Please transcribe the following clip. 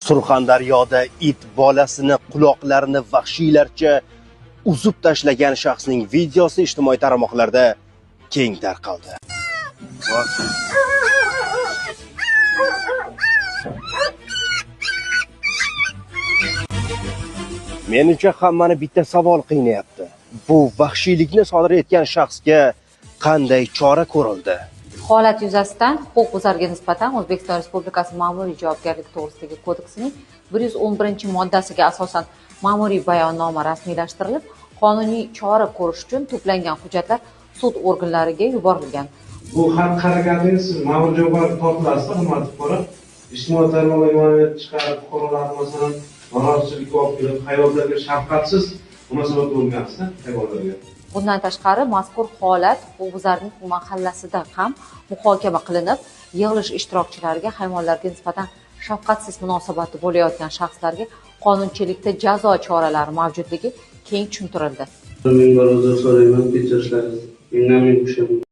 Surxondaryoda it bolasini quloqlarini vahshiylarcha uzib tashlagan shaxsning videosi ijtimoiy tarmoqlarda keng tarqaldi. Menimcha hammani bitta savol qiynayapti. Bu vahshiylikni sodir etgan shaxsga qanday chora ko'rildi? Holat yuzasidan huquqbuzarga nisbatan O'zbekiston Respublikasi Ma'muriy javobgarlik to'g'risidagi kodeksining 111-moddasiga asosan ma'muriy bayonnoma rasmiylashtirilib, qonuniy chora ko'rish uchun to'plangan hujjatlar sud organlariga yuborilgan. Bu xalq harakatingiz ma'muriy javobgarlikka tortiladi, hurmatli fuqarolar. Ijtimoiy tarmoqlarga ma'lumot chiqarib, fuqarolar masalan norozichilikka olib kelib, hayvonlarga shafqatsiz munosabat bo'lgansiz, hayvonlarga. Bundan tashqari, mazkur holat huquqbuzarning mahallasida ham muhokama qilinib, yig'ilish ishtirokchilariga hayvonlarga nisbatan shafqatsiz munosabatda bo'layotgan shaxslarga qonunchilikda jazo choralari mavjudligi keng tushuntirildi. Men bir uzr so'rayman, kechirishlaringizni. Mendan men